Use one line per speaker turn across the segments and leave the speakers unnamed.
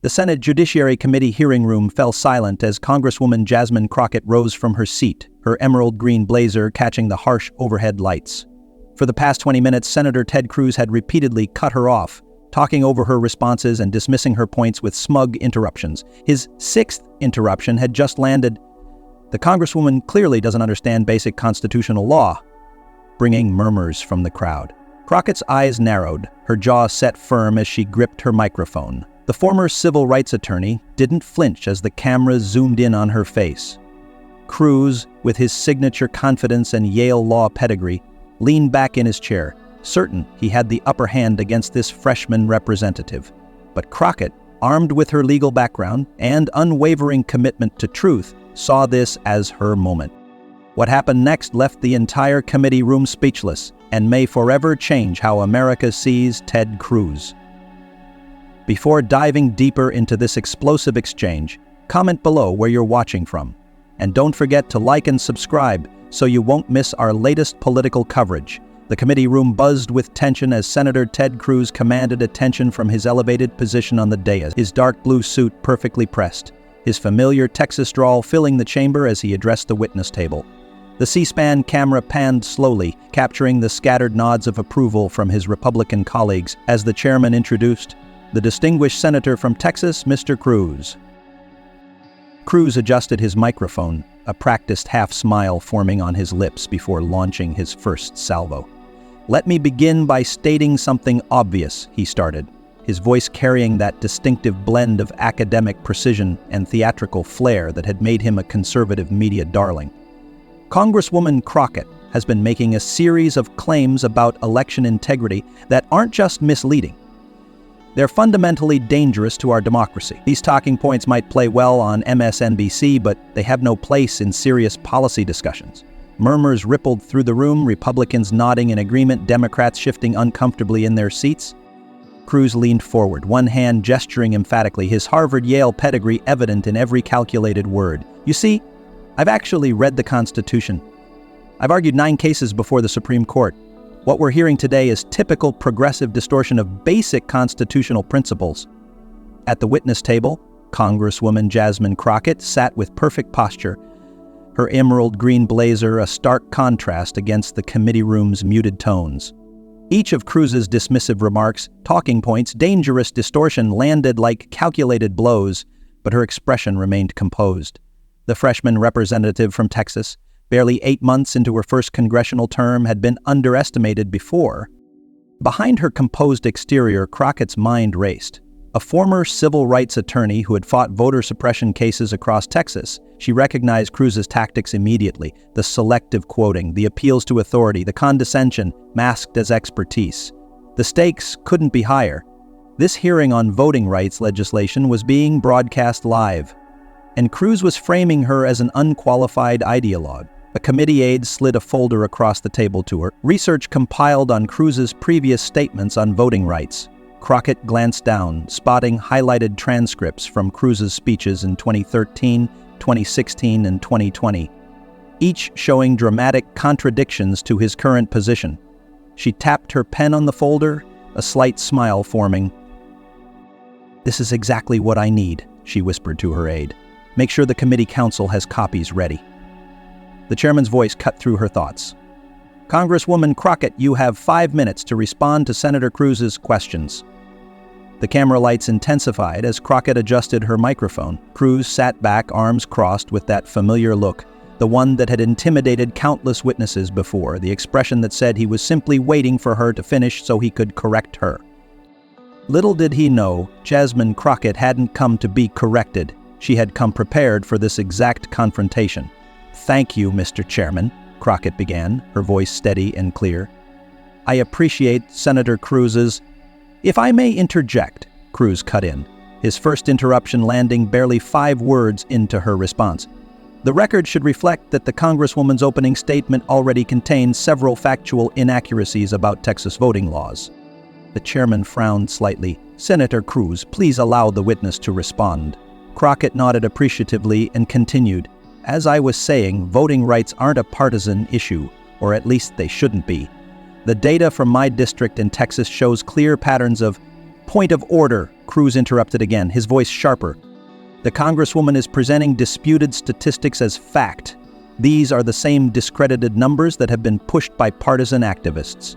The Senate Judiciary Committee hearing room fell silent as Congresswoman Jasmine Crockett rose from her seat, her emerald green blazer catching the harsh overhead lights. For the past 20 minutes, Senator Ted Cruz had repeatedly cut her off, talking over her responses and dismissing her points with smug interruptions. His sixth interruption had just landed. The Congresswoman clearly doesn't understand basic constitutional law, bringing murmurs from the crowd. Crockett's eyes narrowed, her jaw set firm as she gripped her microphone. The former civil rights attorney didn't flinch as the camera zoomed in on her face. Cruz, with his signature confidence and Yale law pedigree, leaned back in his chair, certain he had the upper hand against this freshman representative. But Crockett, armed with her legal background and unwavering commitment to truth, saw this as her moment. What happened next left the entire committee room speechless and may forever change how America sees Ted Cruz. Before diving deeper into this explosive exchange, comment below where you're watching from. And don't forget to like and subscribe so you won't miss our latest political coverage. The committee room buzzed with tension as Senator Ted Cruz commanded attention from his elevated position on the dais, his dark blue suit perfectly pressed, his familiar Texas drawl filling the chamber as he addressed the witness table. The C-SPAN camera panned slowly, capturing the scattered nods of approval from his Republican colleagues as the chairman introduced the distinguished senator from Texas, Mr. Cruz. Cruz adjusted his microphone, a practiced half-smile forming on his lips before launching his first salvo. "Let me begin by stating something obvious," he started, his voice carrying that distinctive blend of academic precision and theatrical flair that had made him a conservative media darling. Congresswoman Crockett has been making a series of claims about election integrity that aren't just misleading. They're fundamentally dangerous to our democracy. These talking points might play well on MSNBC, but they have no place in serious policy discussions. Murmurs rippled through the room, Republicans nodding in agreement, Democrats shifting uncomfortably in their seats. Cruz leaned forward, one hand gesturing emphatically, his Harvard-Yale pedigree evident in every calculated word. "You see, I've actually read the Constitution. I've argued 9 cases before the Supreme Court. What we're hearing today is typical progressive distortion of basic constitutional principles." At the witness table, Congresswoman Jasmine Crockett sat with perfect posture, her emerald green blazer a stark contrast against the committee room's muted tones. Each of Cruz's dismissive remarks, talking points, dangerous distortion landed like calculated blows, but her expression remained composed. The freshman representative from Texas, barely 8 months into her first congressional term, had been underestimated before. Behind her composed exterior, Crockett's mind raced. A former civil rights attorney who had fought voter suppression cases across Texas, she recognized Cruz's tactics immediately, the selective quoting, the appeals to authority, the condescension masked as expertise. The stakes couldn't be higher. This hearing on voting rights legislation was being broadcast live, and Cruz was framing her as an unqualified ideologue. A committee aide slid a folder across the table to her, research compiled on Cruz's previous statements on voting rights. Crockett glanced down, spotting highlighted transcripts from Cruz's speeches in 2013, 2016, and 2020, each showing dramatic contradictions to his current position. She tapped her pen on the folder, a slight smile forming. "This is exactly what I need," she whispered to her aide. "Make sure the committee counsel has copies ready." The chairman's voice cut through her thoughts. "Congresswoman Crockett, you have 5 minutes to respond to Senator Cruz's questions." The camera lights intensified as Crockett adjusted her microphone. Cruz sat back, arms crossed, with that familiar look, the one that had intimidated countless witnesses before, the expression that said he was simply waiting for her to finish so he could correct her. Little did he know, Jasmine Crockett hadn't come to be corrected. She had come prepared for this exact confrontation. "Thank you, Mr. Chairman," Crockett began, her voice steady and clear. "I appreciate Senator Cruz's—" "If I may interject," Cruz cut in, his first interruption landing barely 5 words into her response. "The record should reflect that the Congresswoman's opening statement already contains several factual inaccuracies about Texas voting laws." The chairman frowned slightly. "Senator Cruz, please allow the witness to respond." Crockett nodded appreciatively and continued. "As I was saying, voting rights aren't a partisan issue, or at least they shouldn't be. The data from my district in Texas shows clear patterns of Point of order, Cruz interrupted again, his voice sharper. The Congresswoman is presenting disputed statistics as fact. These are the same discredited numbers that have been pushed by partisan activists.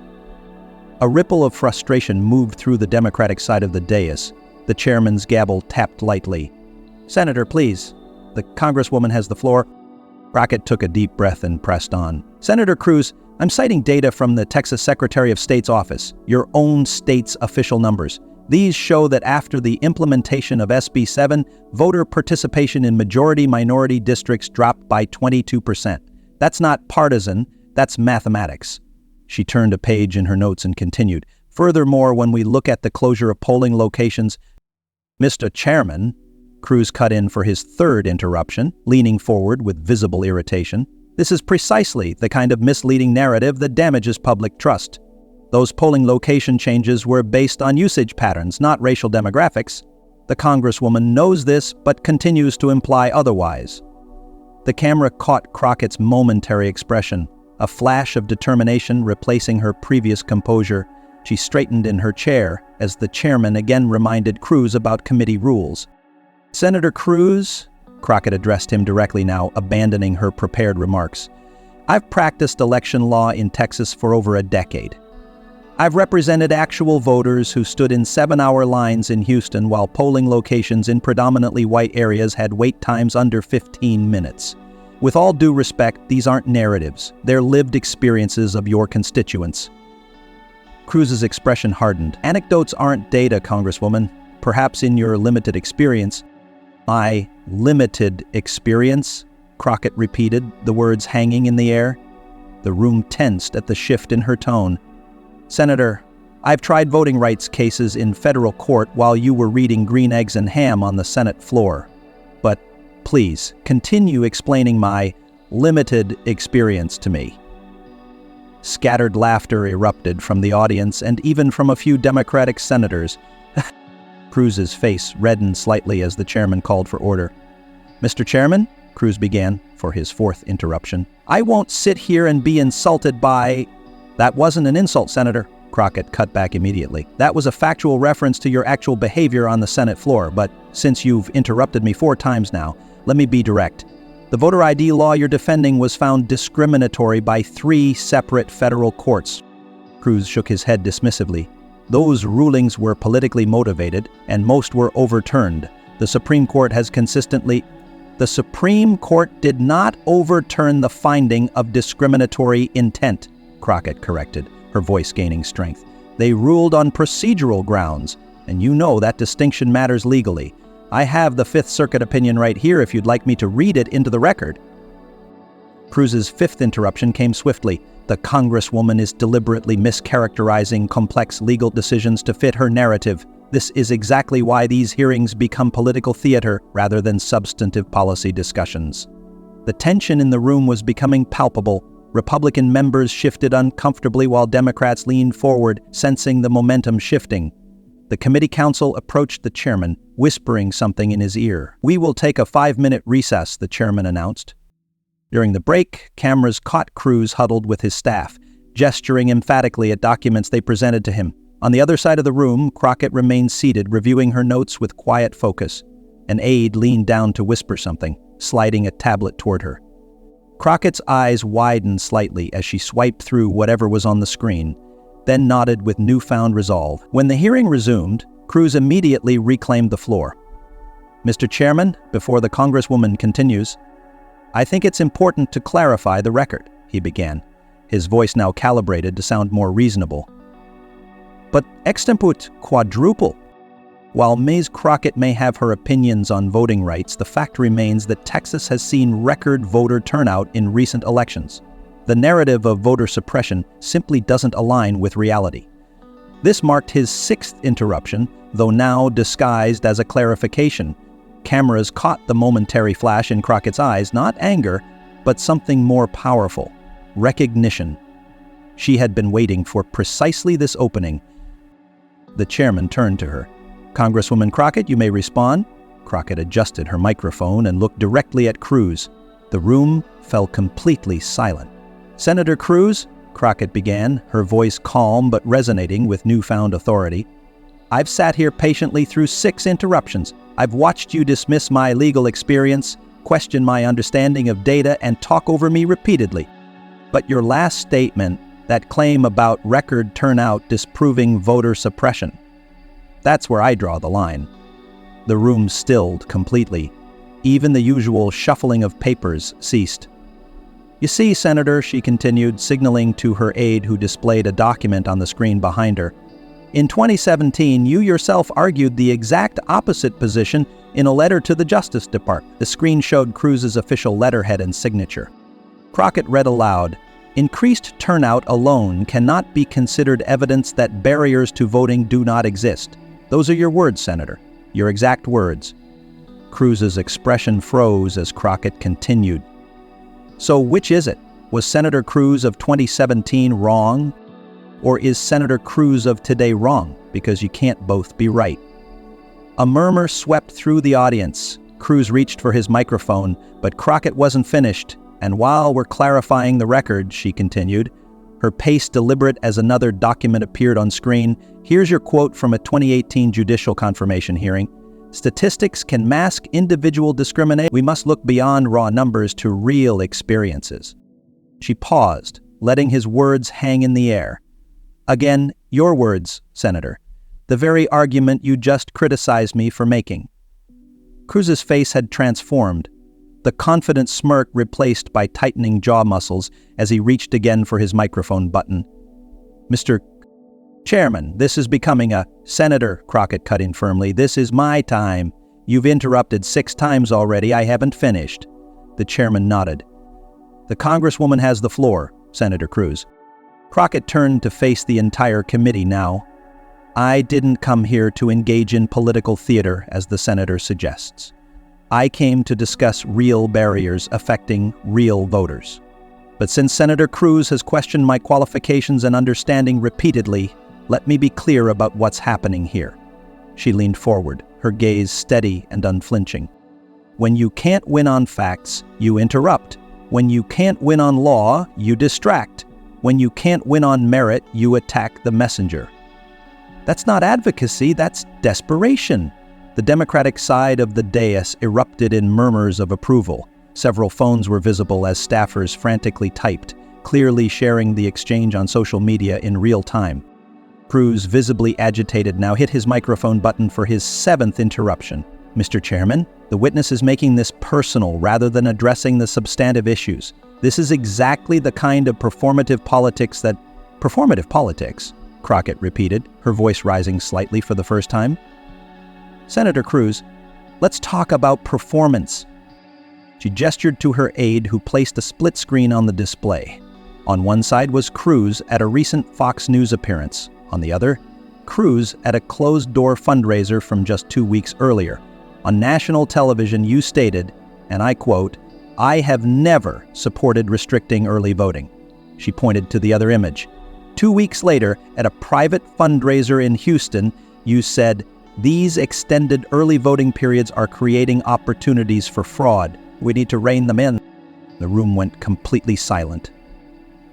A ripple of frustration moved through the Democratic side of the dais. The chairman's gavel tapped lightly. Senator, please. The Congresswoman has the floor. Crockett took a deep breath and pressed on. Senator Cruz, I'm citing data from the Texas Secretary of State's office, your own state's official numbers. These show that after the implementation of SB 7, voter participation in majority-minority districts dropped by 22%. That's not partisan, that's mathematics. She turned a page in her notes and continued. Furthermore, when we look at the closure of polling locations, Mr. Chairman, Cruz cut in for his third interruption, leaning forward with visible irritation. This is precisely the kind of misleading narrative that damages public trust. Those polling location changes were based on usage patterns, not racial demographics. The Congresswoman knows this, but continues to imply otherwise. The camera caught Crockett's momentary expression, a flash of determination replacing her previous composure. She straightened in her chair as the chairman again reminded Cruz about committee rules. Senator Cruz, Crockett addressed him directly now, abandoning her prepared remarks. I've practiced election law in Texas for over a decade. I've represented actual voters who stood in 7-hour lines in Houston while polling locations in predominantly white areas had wait times under 15 minutes. With all due respect, these aren't narratives. They're lived experiences of your constituents. Cruz's expression hardened. Anecdotes aren't data, Congresswoman. Perhaps in your limited experience. My limited experience, Crockett repeated, the words hanging in the air. The room tensed at the shift in her tone. Senator, I've tried voting rights cases in federal court while you were reading Green Eggs and Ham on the Senate floor. But please, continue explaining my limited experience to me. Scattered laughter erupted from the audience and even from a few Democratic senators. Cruz's face reddened slightly as the chairman called for order. Mr. Chairman, Cruz began for his fourth interruption, I won't sit here and be insulted by... That wasn't an insult, Senator, Crockett cut back immediately. That was a factual reference to your actual behavior on the Senate floor, but since you've interrupted me 4 times now, let me be direct. The voter ID law you're defending was found discriminatory by 3 separate federal courts. Cruz shook his head dismissively. Those rulings were politically motivated, and most were overturned. The Supreme Court has consistently... The Supreme Court did not overturn the finding of discriminatory intent, Crockett corrected, her voice gaining strength. They ruled on procedural grounds, and you know that distinction matters legally. I have the Fifth Circuit opinion right here if you'd like me to read it into the record. Cruz's fifth interruption came swiftly. The Congresswoman is deliberately mischaracterizing complex legal decisions to fit her narrative. This is exactly why these hearings become political theater rather than substantive policy discussions. The tension in the room was becoming palpable. Republican members shifted uncomfortably while Democrats leaned forward, sensing the momentum shifting. The committee counsel approached the chairman, whispering something in his ear. We will take a 5-minute recess, the chairman announced. During the break, cameras caught Cruz huddled with his staff, gesturing emphatically at documents they presented to him. On the other side of the room, Crockett remained seated, reviewing her notes with quiet focus. An aide leaned down to whisper something, sliding a tablet toward her. Crockett's eyes widened slightly as she swiped through whatever was on the screen, then nodded with newfound resolve. When the hearing resumed, Cruz immediately reclaimed the floor. Mr. Chairman, before the Congresswoman continues, I think it's important to clarify the record, he began, his voice now calibrated to sound more reasonable. But extemput quadruple. While Ms. Crockett may have her opinions on voting rights, the fact remains that Texas has seen record voter turnout in recent elections. The narrative of voter suppression simply doesn't align with reality. This marked his 6th interruption, though now disguised as a clarification. Cameras caught the momentary flash in Crockett's eyes, not anger, but something more powerful, recognition. She had been waiting for precisely this opening. The chairman turned to her. Congresswoman Crockett, you may respond. Crockett adjusted her microphone and looked directly at Cruz. The room fell completely silent. Senator Cruz, Crockett began, her voice calm but resonating with newfound authority. I've sat here patiently through 6 interruptions. I've watched you dismiss my legal experience, question my understanding of data, and talk over me repeatedly. But your last statement, that claim about record turnout disproving voter suppression, that's where I draw the line. The room stilled completely. Even the usual shuffling of papers ceased. You see, Senator, she continued, signaling to her aide who displayed a document on the screen behind her. In 2017, you yourself argued the exact opposite position in a letter to the Justice Department. The screen showed Cruz's official letterhead and signature. Crockett read aloud, "Increased turnout alone cannot be considered evidence that barriers to voting do not exist." Those are your words, Senator. Your exact words. Cruz's expression froze as Crockett continued. So which is it? Was Senator Cruz of 2017 wrong? Or is Senator Cruz of today wrong? Because you can't both be right. A murmur swept through the audience. Cruz reached for his microphone, but Crockett wasn't finished. And while we're clarifying the record, she continued, her pace deliberate as another document appeared on screen, here's your quote from a 2018 judicial confirmation hearing. Statistics can mask individual discrimination. We must look beyond raw numbers to real experiences. She paused, letting his words hang in the air. Again, your words, Senator. The very argument you just criticized me for making. Cruz's face had transformed, the confident smirk replaced by tightening jaw muscles as he reached again for his microphone button. Mr. Chairman, this is becoming a Senator, Crockett cut in firmly. This is my time. You've interrupted 6 times already. I haven't finished. The chairman nodded. The Congresswoman has the floor, Senator Cruz. Crockett turned to face the entire committee now. I didn't come here to engage in political theater, as the senator suggests. I came to discuss real barriers affecting real voters. But since Senator Cruz has questioned my qualifications and understanding repeatedly, let me be clear about what's happening here. She leaned forward, her gaze steady and unflinching. When you can't win on facts, you interrupt. When you can't win on law, you distract. When you can't win on merit, you attack the messenger. That's not advocacy, that's desperation. The Democratic side of the dais erupted in murmurs of approval. Several phones were visible as staffers frantically typed, clearly sharing the exchange on social media in real time. Cruz, visibly agitated, now hit his microphone button for his 7th interruption. Mr. Chairman, the witness is making this personal rather than addressing the substantive issues. This is exactly the kind of performative politics that... Performative politics? Crockett repeated, her voice rising slightly for the first time. Senator Cruz, let's talk about performance. She gestured to her aide, who placed a split screen on the display. On one side was Cruz at a recent Fox News appearance. On the other, Cruz at a closed-door fundraiser from just 2 weeks earlier. On national television, you stated, and I quote, "I have never supported restricting early voting." She pointed to the other image. 2 weeks later, at a private fundraiser in Houston, you said, "These extended early voting periods are creating opportunities for fraud. We need to rein them in." The room went completely silent.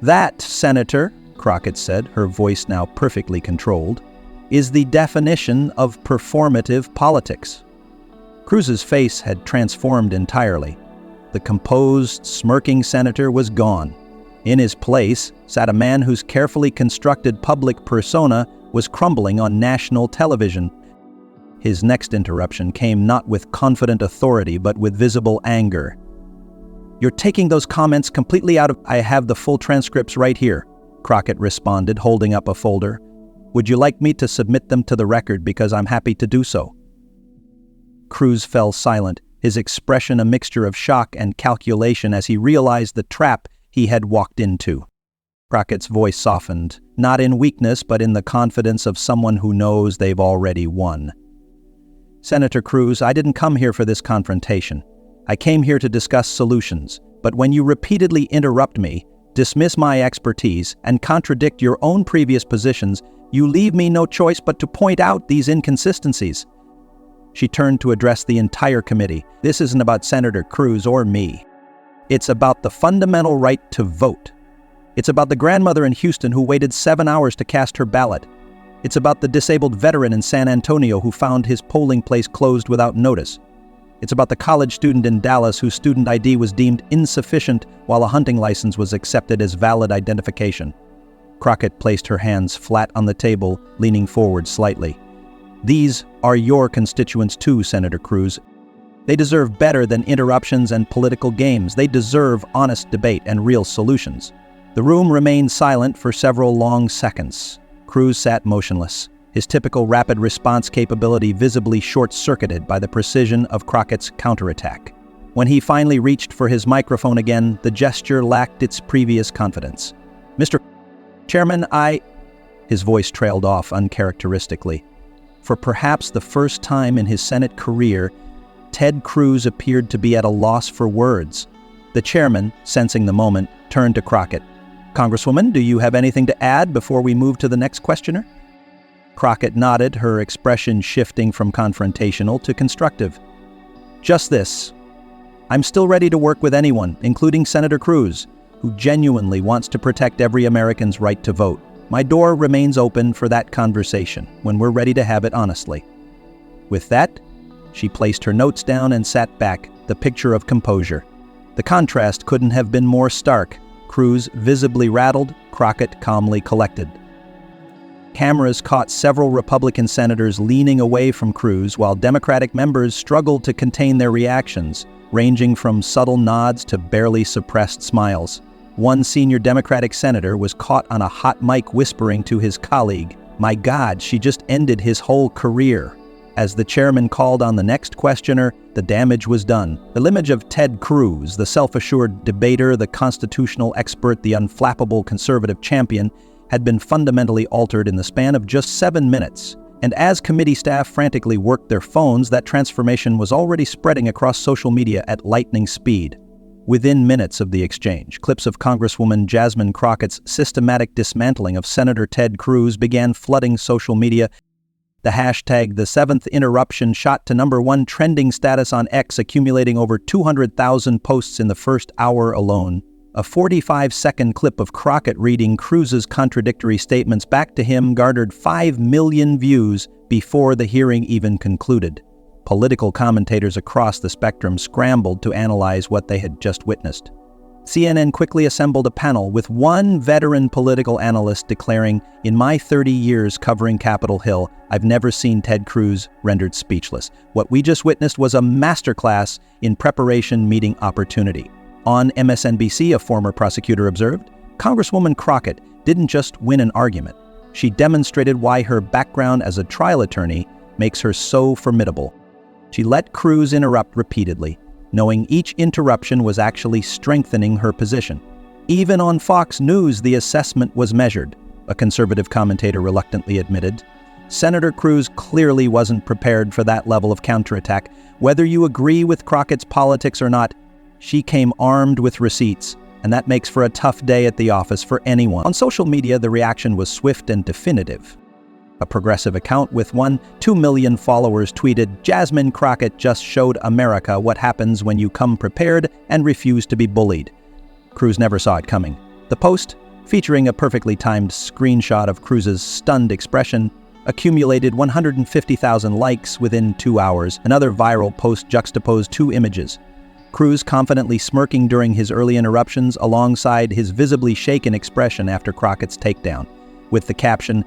That, Senator, Crockett said, her voice now perfectly controlled, is the definition of performative politics. Cruz's face had transformed entirely. The composed, smirking senator was gone. In his place sat a man whose carefully constructed public persona was crumbling on national television. His next interruption came not with confident authority, but with visible anger. "You're taking those comments completely out of..." "I have the full transcripts right here," Crockett responded, holding up a folder. "Would you like me to submit them to the record, because I'm happy to do so?" Cruz fell silent, his expression a mixture of shock and calculation as he realized the trap he had walked into. Crockett's voice softened, not in weakness, but in the confidence of someone who knows they've already won. "Senator Cruz, I didn't come here for this confrontation. I came here to discuss solutions, but when you repeatedly interrupt me, dismiss my expertise, and contradict your own previous positions, you leave me no choice but to point out these inconsistencies." She turned to address the entire committee. "This isn't about Senator Cruz or me. It's about the fundamental right to vote. It's about the grandmother in Houston who waited 7 hours to cast her ballot. It's about the disabled veteran in San Antonio who found his polling place closed without notice. It's about the college student in Dallas whose student ID was deemed insufficient while a hunting license was accepted as valid identification. Crockett placed her hands flat on the table, leaning forward slightly. These are your constituents too, Senator Cruz. They deserve better than interruptions and political games. They deserve honest debate and real solutions. The room remained silent for several long seconds. Cruz sat motionless, his typical rapid response capability visibly short-circuited by the precision of Crockett's counterattack. When he finally reached for his microphone again, the gesture lacked its previous confidence. "Mr. Chairman, His voice trailed off uncharacteristically. For perhaps the first time in his Senate career, Ted Cruz appeared to be at a loss for words. The chairman, sensing the moment, turned to Crockett. "Congresswoman, do you have anything to add before we move to the next questioner?" Crockett nodded, her expression shifting from confrontational to constructive. "Just this. I'm still ready to work with anyone, including Senator Cruz, who genuinely wants to protect every American's right to vote. My door remains open for that conversation when we're ready to have it honestly." With that, she placed her notes down and sat back, the picture of composure. The contrast couldn't have been more stark. Cruz visibly rattled, Crockett calmly collected. Cameras caught several Republican senators leaning away from Cruz while Democratic members struggled to contain their reactions, ranging from subtle nods to barely suppressed smiles. One senior Democratic senator was caught on a hot mic whispering to his colleague, "My God, she just ended his whole career." As the chairman called on the next questioner, the damage was done. The image of Ted Cruz, the self-assured debater, the constitutional expert, the unflappable conservative champion, had been fundamentally altered in the span of just 7 minutes. And as committee staff frantically worked their phones, that transformation was already spreading across social media at lightning speed. Within minutes of the exchange, clips of Congresswoman Jasmine Crockett's systematic dismantling of Senator Ted Cruz began flooding social media. The hashtag #The7th Interruption shot to #1 trending status on X, accumulating over 200,000 posts in the first hour alone. A 45-second clip of Crockett reading Cruz's contradictory statements back to him garnered 5 million views before the hearing even concluded. Political commentators across the spectrum scrambled to analyze what they had just witnessed. CNN quickly assembled a panel with one veteran political analyst declaring, "In my 30 years covering Capitol Hill, I've never seen Ted Cruz rendered speechless. What we just witnessed was a masterclass in preparation meeting opportunity." On MSNBC, a former prosecutor observed, "Congresswoman Crockett didn't just win an argument. She demonstrated why her background as a trial attorney makes her so formidable. She let Cruz interrupt repeatedly, knowing each interruption was actually strengthening her position. Even on Fox News, the assessment was measured," a conservative commentator reluctantly admitted. Senator Cruz clearly wasn't prepared for that level of counterattack. Whether you agree with Crockett's politics or not, she came armed with receipts, and that makes for a tough day at the office for anyone. On social media, the reaction was swift and definitive. A progressive account with 1.2 million followers tweeted, "Jasmine Crockett just showed America what happens when you come prepared and refuse to be bullied." Cruz never saw it coming. The post, featuring a perfectly timed screenshot of Cruz's stunned expression, accumulated 150,000 likes within 2 hours. Another viral post juxtaposed two images: Cruz confidently smirking during his early interruptions alongside his visibly shaken expression after Crockett's takedown, with the caption,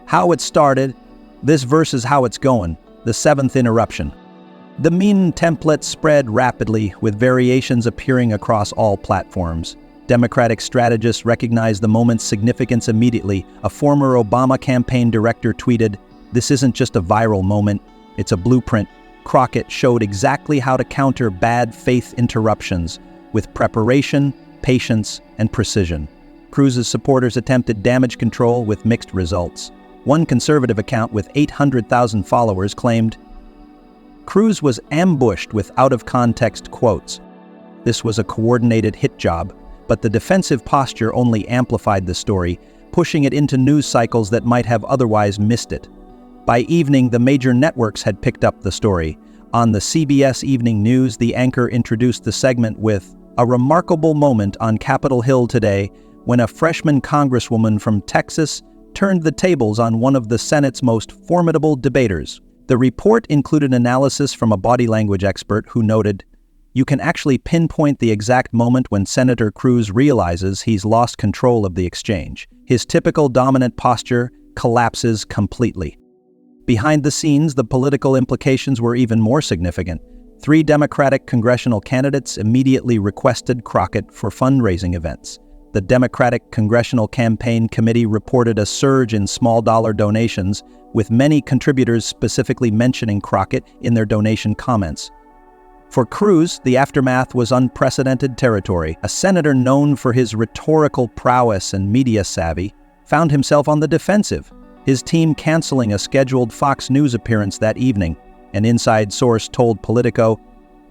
"How it started, this versus how it's going, the 7th interruption." The meme template spread rapidly, with variations appearing across all platforms. Democratic strategists recognized the moment's significance immediately. A former Obama campaign director tweeted, "This isn't just a viral moment, it's a blueprint. Crockett showed exactly how to counter bad faith interruptions with preparation, patience, and precision." Cruz's supporters attempted damage control with mixed results. One conservative account with 800,000 followers claimed, "Cruz was ambushed with out-of-context quotes. This was a coordinated hit job, but the defensive posture only amplified the story, pushing it into news cycles that might have otherwise missed it." By evening, the major networks had picked up the story. On the CBS Evening News, the anchor introduced the segment with, "A remarkable moment on Capitol Hill today when a freshman congresswoman from Texas turned the tables on one of the Senate's most formidable debaters. The report included analysis from a body language expert who noted, "You can actually pinpoint the exact moment when Senator Cruz realizes he's lost control of the exchange. His typical dominant posture collapses completely." Behind the scenes, the political implications were even more significant. 3 Democratic congressional candidates immediately requested Crockett for fundraising events. The Democratic Congressional Campaign Committee reported a surge in small-dollar donations, with many contributors specifically mentioning Crockett in their donation comments. For Cruz, the aftermath was unprecedented territory. A senator known for his rhetorical prowess and media savvy found himself on the defensive, his team canceling a scheduled Fox News appearance that evening. An inside source told Politico,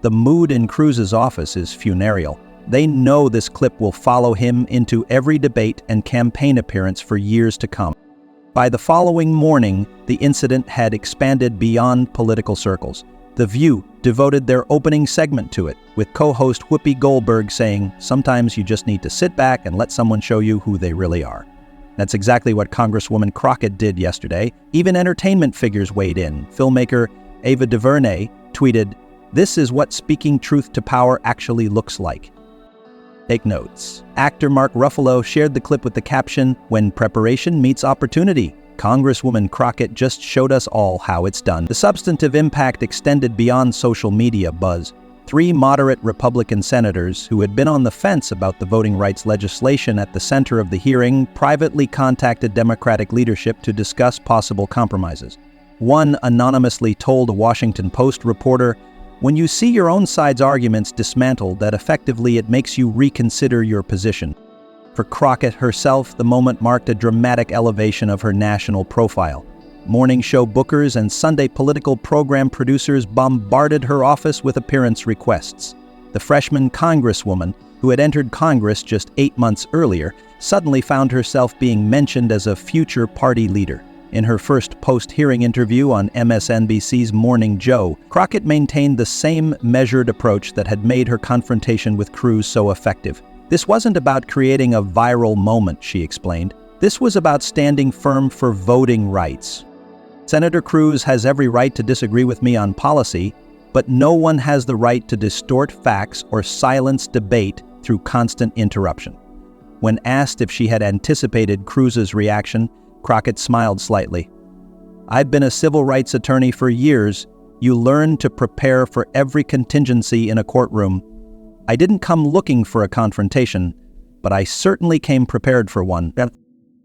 "The mood in Cruz's office is funereal. They know this clip will follow him into every debate and campaign appearance for years to come." By the following morning, the incident had expanded beyond political circles. The View devoted their opening segment to it, with co-host Whoopi Goldberg saying, "Sometimes you just need to sit back and let someone show you who they really are." That's exactly what Congresswoman Crockett did yesterday. Even entertainment figures weighed in. Filmmaker Ava DuVernay tweeted, "This is what speaking truth to power actually looks like." Take notes. Actor Mark Ruffalo shared the clip with the caption, "When preparation meets opportunity, Congresswoman Crockett just showed us all how it's done." The substantive impact extended beyond social media buzz. 3 moderate Republican senators who had been on the fence about the voting rights legislation at the center of the hearing privately contacted Democratic leadership to discuss possible compromises. One anonymously told a Washington Post reporter, "When you see your own side's arguments dismantled, that effectively it makes you reconsider your position." For Crockett herself, the moment marked a dramatic elevation of her national profile. Morning show bookers and Sunday political program producers bombarded her office with appearance requests. The freshman Congresswoman, who had entered Congress just 8 months earlier, suddenly found herself being mentioned as a future party leader. In her first post-hearing interview on MSNBC's Morning Joe, Crockett maintained the same measured approach that had made her confrontation with Cruz so effective. "This wasn't about creating a viral moment," she explained. "This was about standing firm for voting rights. Senator Cruz has every right to disagree with me on policy, but no one has the right to distort facts or silence debate through constant interruption." When asked if she had anticipated Cruz's reaction, Crockett smiled slightly. "I've been a civil rights attorney for years. You learn to prepare for every contingency in a courtroom. I didn't come looking for a confrontation, but I certainly came prepared for one."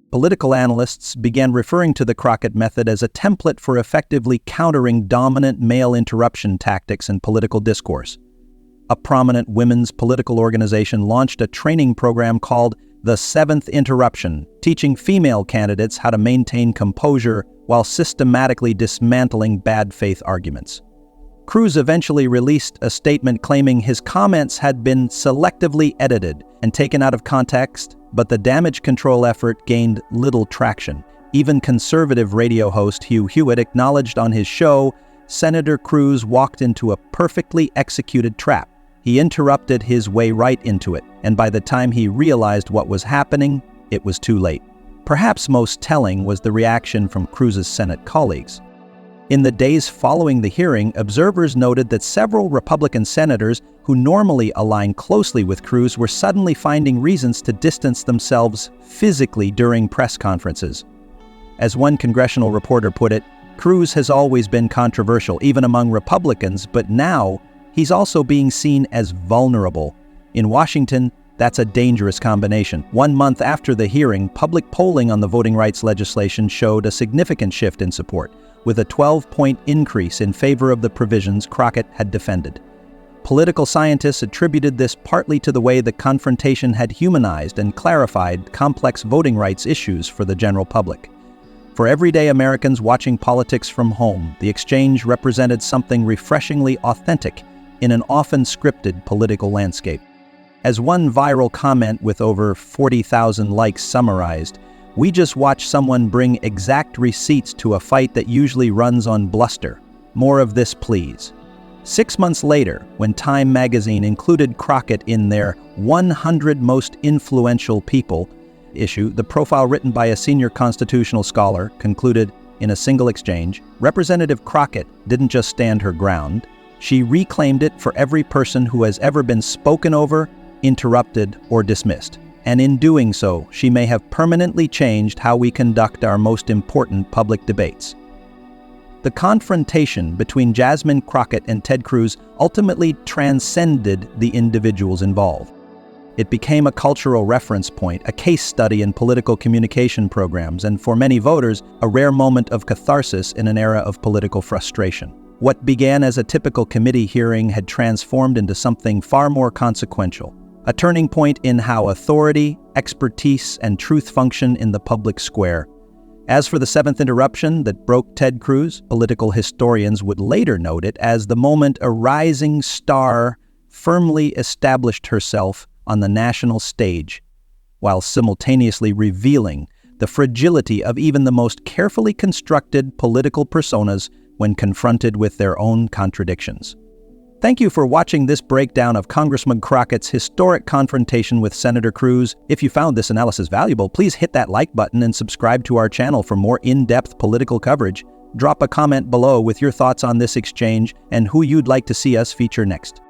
Political analysts began referring to the Crockett method as a template for effectively countering dominant male interruption tactics in political discourse. A prominent women's political organization launched a training program called the 7th Interruption, teaching female candidates how to maintain composure while systematically dismantling bad faith arguments. Cruz eventually released a statement claiming his comments had been selectively edited and taken out of context, but the damage control effort gained little traction. Even conservative radio host Hugh Hewitt acknowledged on his show, Senator Cruz walked into a perfectly executed trap. He interrupted his way right into it, and by the time he realized what was happening, it was too late. Perhaps most telling was the reaction from Cruz's Senate colleagues. In the days following the hearing, observers noted that several Republican senators who normally align closely with Cruz were suddenly finding reasons to distance themselves physically during press conferences. As one congressional reporter put it, Cruz has always been controversial, even among Republicans, but now he's also being seen as vulnerable. In Washington, that's a dangerous combination. 1 month after the hearing, public polling on the voting rights legislation showed a significant shift in support, with a 12-point increase in favor of the provisions Crockett had defended. Political scientists attributed this partly to the way the confrontation had humanized and clarified complex voting rights issues for the general public. For everyday Americans watching politics from home, the exchange represented something refreshingly authentic in an often scripted political landscape. As one viral comment with over 40,000 likes summarized, "We just watched someone bring exact receipts to a fight that usually runs on bluster. More of this, please." 6 months later, when Time magazine included Crockett in their 100 most influential people, issue, the profile written by a senior constitutional scholar concluded in a single exchange, Representative Crockett didn't just stand her ground, she reclaimed it for every person who has ever been spoken over, interrupted, or dismissed. And in doing so, she may have permanently changed how we conduct our most important public debates. The confrontation between Jasmine Crockett and Ted Cruz ultimately transcended the individuals involved. It became a cultural reference point, a case study in political communication programs, and for many voters, a rare moment of catharsis in an era of political frustration. What began as a typical committee hearing had transformed into something far more consequential, a turning point in how authority, expertise, and truth function in the public square. As for the seventh interruption that broke Ted Cruz, political historians would later note it as the moment a rising star firmly established herself on the national stage, while simultaneously revealing the fragility of even the most carefully constructed political personas when confronted with their own contradictions. Thank you for watching this breakdown of Congresswoman Crockett's historic confrontation with Senator Cruz. If you found this analysis valuable, please hit that like button and subscribe to our channel for more in-depth political coverage. Drop a comment below with your thoughts on this exchange and who you'd like to see us feature next.